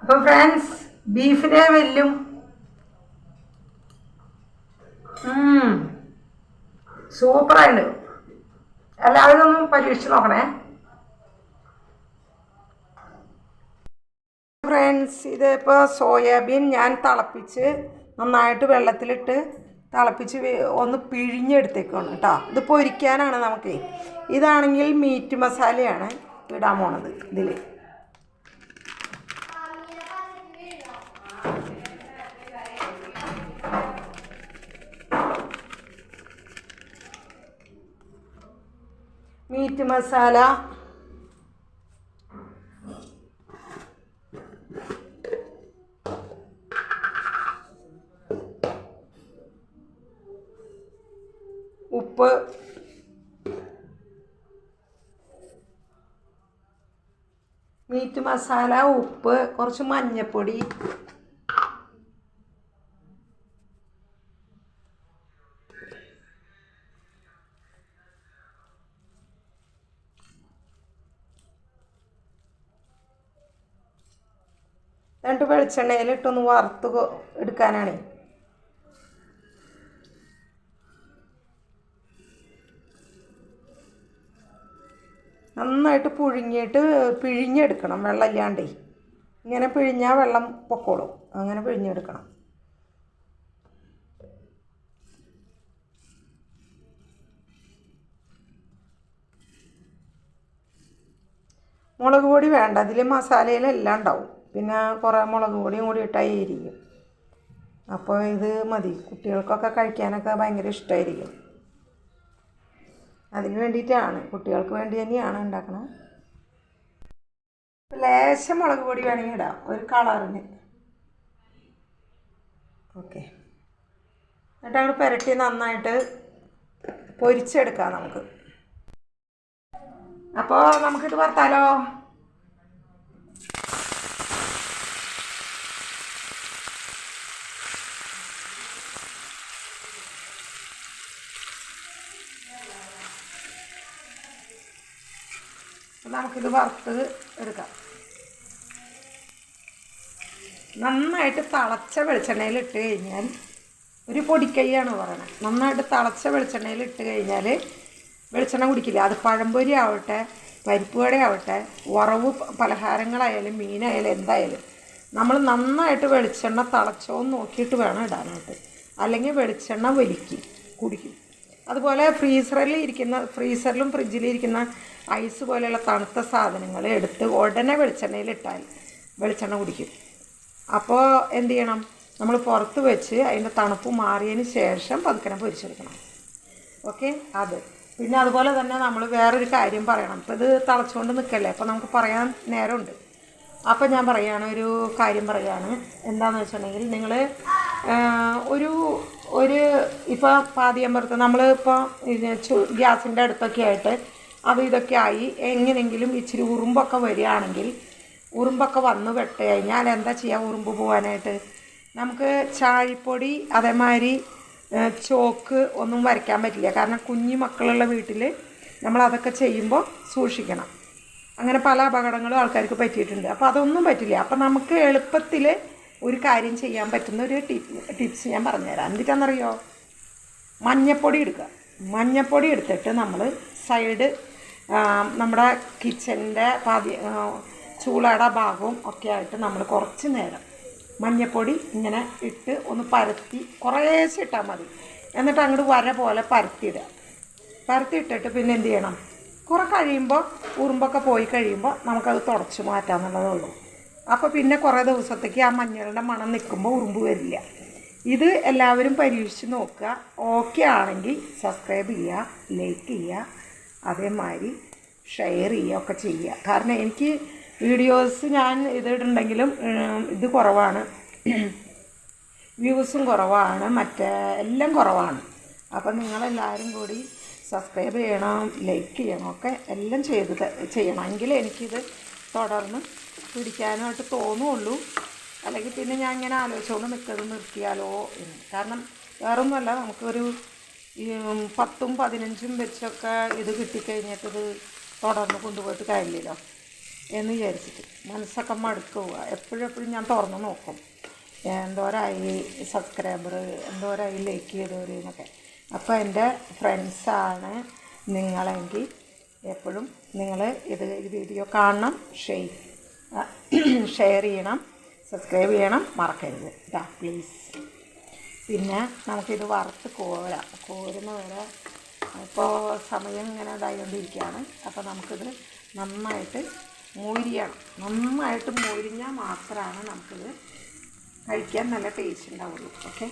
അപ്പോൾ ഫ്രണ്ട്സ്, ബീഫിനെ വെല്ലും സൂപ്പറായിട്ട് എല്ലാവരും ഒന്ന് പരീക്ഷിച്ച് നോക്കണേ ഫ്രണ്ട്സ്. ഇതിപ്പോൾ സോയാബീൻ ഞാൻ തിളപ്പിച്ച് നന്നായിട്ട് വെള്ളത്തിലിട്ട് തിളപ്പിച്ച് ഒന്ന് പിഴിഞ്ഞെടുത്തേക്കാണ് കേട്ടോ. ഇത് പൊരിക്കാനാണ് നമുക്ക്. ഇതാണെങ്കിൽ മീറ്റ് മസാലയാണ് ഇടാൻ പോണത് ഇതിൽ. മീറ്റ് മസാല, ഉപ്പ്, മീറ്റ് മസാല, ഉപ്പ്, കുറച്ച് മഞ്ഞൾപ്പൊടി, രണ്ട് വെളിച്ചെണ്ണയിലിട്ടൊന്ന് വറുത്ത് എടുക്കാനാണ്. നന്നായിട്ട് പിഴിഞ്ഞെടുക്കണം, വെള്ളമില്ലാണ്ടേ. ഇങ്ങനെ പിഴിഞ്ഞാൽ വെള്ളം പൊക്കോളും. അങ്ങനെ പിഴിഞ്ഞെടുക്കണം. മുളക് പൊടി വേണ്ട, അതിൽ മസാലയിലെല്ലാം ഉണ്ടാവും. പിന്നെ കുറേ മുളക് പൊടിയും കൂടി ഇട്ടായിരിക്കും. അപ്പോൾ ഇത് മതി. കുട്ടികൾക്കൊക്കെ കഴിക്കാനൊക്കെ ഭയങ്കര ഇഷ്ടമായിരിക്കും. അതിന് വേണ്ടിയിട്ടാണ്, കുട്ടികൾക്ക് വേണ്ടി തന്നെയാണ് ഉണ്ടാക്കണത്. ലേശം മുളക് പൊടി വേണമെങ്കിൽ ഇടാം, ഒരു കളറിന്. ഓക്കെ. എന്നിട്ട് അങ്ങോട്ട് പുരട്ടി നന്നായിട്ട് പൊരിച്ചെടുക്കാം നമുക്ക്. അപ്പോൾ നമുക്കിത് വറുത്താലോ? നമുക്കിത് വറുത്ത് എടുക്കാം. നന്നായിട്ട് തിളച്ച വെളിച്ചെണ്ണയിൽ ഇട്ട് കഴിഞ്ഞാൽ, ഒരു പൊടിക്കൈയാണ് പറയണത്, നന്നായിട്ട് തിളച്ച വെളിച്ചെണ്ണയിൽ ഇട്ട് കഴിഞ്ഞാൽ വെളിച്ചെണ്ണ കുടിക്കില്ല. അത് പഴംപൊരി ആവട്ടെ, പരിപ്പ് വട ആവട്ടെ, വറവ് പലഹാരങ്ങളായാലും മീനായാലും എന്തായാലും നമ്മൾ നന്നായിട്ട് വെളിച്ചെണ്ണ തിളച്ചോന്ന് നോക്കിയിട്ട് വേണം ഇടാനായിട്ട്. അല്ലെങ്കിൽ വെളിച്ചെണ്ണ കുടിക്കും. അതുപോലെ ഫ്രീസറിലും ഫ്രിഡ്ജിലിരിക്കുന്ന ഐസ് പോലെയുള്ള തണുത്ത സാധനങ്ങൾ എടുത്ത് ഉടനെ വെളിച്ചെണ്ണയിലിട്ടാൽ വെളിച്ചെണ്ണ കുടിക്കും. അപ്പോൾ എന്ത് ചെയ്യണം? നമ്മൾ പുറത്ത് വെച്ച് അതിൻ്റെ തണുപ്പ് മാറിയതിന് ശേഷം പതുക്കനെ പൊരിച്ചെടുക്കണം. ഓക്കെ. അത് പിന്നെ അതുപോലെ തന്നെ നമ്മൾ വേറൊരു കാര്യം പറയണം. ഇപ്പോൾ ഇത് തിളച്ചുകൊണ്ട് നിൽക്കല്ലേ, അപ്പോൾ നമുക്ക് പറയാൻ നേരമുണ്ട്. അപ്പോൾ ഞാൻ ഒരു കാര്യം പറയുകയാണ്. എന്താണെന്ന് വെച്ചിട്ടുണ്ടെങ്കിൽ, നിങ്ങൾ ഒരു ഇപ്പോൾ പാതിയമ്പറത്ത് നമ്മളിപ്പോൾ ഗ്യാസിൻ്റെ അടുത്തൊക്കെ ആയിട്ട് അത് ഇതൊക്കെ ആയി എങ്ങനെയെങ്കിലും ഇച്ചിരി ഉറുമ്പൊക്കെ വരികയാണെങ്കിൽ, ഉറുമ്പൊക്കെ വന്ന് പെട്ട് കഴിഞ്ഞാൽ എന്താ ചെയ്യുക? ഉറുമ്പ് പോകാനായിട്ട് നമുക്ക് ചാഴിപ്പൊടി, അതേമാതിരി ചോക്ക് ഒന്നും വരയ്ക്കാൻ പറ്റില്ല. കാരണം കുഞ്ഞു മക്കളുള്ള വീട്ടിൽ നമ്മളതൊക്കെ ചെയ്യുമ്പോൾ സൂക്ഷിക്കണം. അങ്ങനെ പല അപകടങ്ങളും ആൾക്കാർക്ക് പറ്റിയിട്ടുണ്ട്. അപ്പോൾ അതൊന്നും പറ്റില്ല. അപ്പോൾ നമുക്ക് എളുപ്പത്തിൽ ഒരു കാര്യം ചെയ്യാൻ പറ്റുന്ന ഒരു ടിപ്സ് ഞാൻ പറഞ്ഞുതരാം. എന്തിട്ടാണെന്നറിയോ? മഞ്ഞപ്പൊടി എടുക്കുക. മഞ്ഞപ്പൊടി എടുത്തിട്ട് നമ്മൾ സൈഡ് നമ്മുടെ കിച്ചൻ്റെ ചൂളയുടെ ഭാഗവും ഒക്കെ ആയിട്ട് നമ്മൾ കുറച്ച് നേരം മഞ്ഞപ്പൊടി ഇങ്ങനെ ഇട്ട് ഒന്ന് പരത്തി കുറേശ്ശെ ഇട്ടാൽ മതി. എന്നിട്ട് അങ്ങോട്ട് വര പോലെ പരത്തിയിട്ടിട്ട് പിന്നെ എന്ത് ചെയ്യണം? കുറേ കഴിയുമ്പോൾ, ഉറുമ്പൊക്കെ പോയി കഴിയുമ്പോൾ നമുക്കത് തുടച്ച് മാറ്റാമെന്നുള്ളതേ ഉള്ളൂ. അപ്പോൾ പിന്നെ കുറേ ദിവസത്തേക്ക് ആ മഞ്ഞളുടെ മണം നിൽക്കുമ്പോൾ ഉറുമ്പ് വരില്ല. ഇത് എല്ലാവരും പരീക്ഷിച്ച് നോക്കുക. ഓക്കെ ആണെങ്കിൽ സബ്സ്ക്രൈബ് ചെയ്യുക, ലൈക്ക് ചെയ്യുക, അതേമാതിരി ഷെയർ ചെയ്യുക ഒക്കെ ചെയ്യുക. കാരണം എനിക്ക് വീഡിയോസ് ഞാൻ ഇതിടുണ്ടെങ്കിലും ഇത് കുറവാണ്, വ്യൂസും കുറവാണ്, എല്ലാം കുറവാണ്. അപ്പം നിങ്ങളെല്ലാവരും കൂടി സബ്സ്ക്രൈബ് ചെയ്യണം, ലൈക്ക് ചെയ്യണം, ഒക്കെ എല്ലാം ചെയ്യണം. എങ്കിലേ എനിക്കിത് തുടർന്ന് പിടിക്കാനായിട്ട് തോന്നുള്ളൂ. അല്ലെങ്കിൽ പിന്നെ ഞാൻ ഇങ്ങനെ ആലോചിച്ചുകൊണ്ട് നിൽക്കുന്നത് നിർത്തിയാലോ എന്ന്. കാരണം വേറൊന്നുമല്ല, നമുക്കൊരു 10ഉം 15ഉം വെച്ചൊക്കെ ഇത് കിട്ടിക്കഴിഞ്ഞിട്ട് ഇത് തുടർന്ന് കൊണ്ടുപോയിട്ട് കാര്യമില്ലല്ലോ. എന്ന് വിചാരിച്ചിട്ട് മനസ്സൊക്കെ മടുത്തു പോവുക. എപ്പോഴും ഞാൻ തുറന്ന് നോക്കും എന്തോരായി സബ്സ്ക്രൈബർ, എന്തോരായി ലൈക്ക് ചെയ്തവർ എന്നൊക്കെ. അപ്പോൾ എൻ്റെ ഫ്രണ്ട്സാണ് നിങ്ങളെങ്കിൽ എപ്പോഴും നിങ്ങൾ ഇത് വീഡിയോ കാണണം, ഷെയർ ചെയ്യണം, സബ്സ്ക്രൈബ് ചെയ്യണം, മറക്കരുത് കേട്ടോ പ്ലീസ്. പിന്നെ നമുക്കിത് വറുത്ത് കോരുന്ന വരെ ഇപ്പോൾ സമയം ഇങ്ങനെ ഇതായിക്കൊണ്ടിരിക്കുകയാണ്. അപ്പോൾ നമുക്കിത് നന്നായിട്ട് മൊരിഞ്ഞാൽ മാത്രമാണ് നമുക്കിത് കഴിക്കാൻ നല്ല ടേസ്റ്റ് ഉണ്ടാവുള്ളൂ. ഓക്കെ.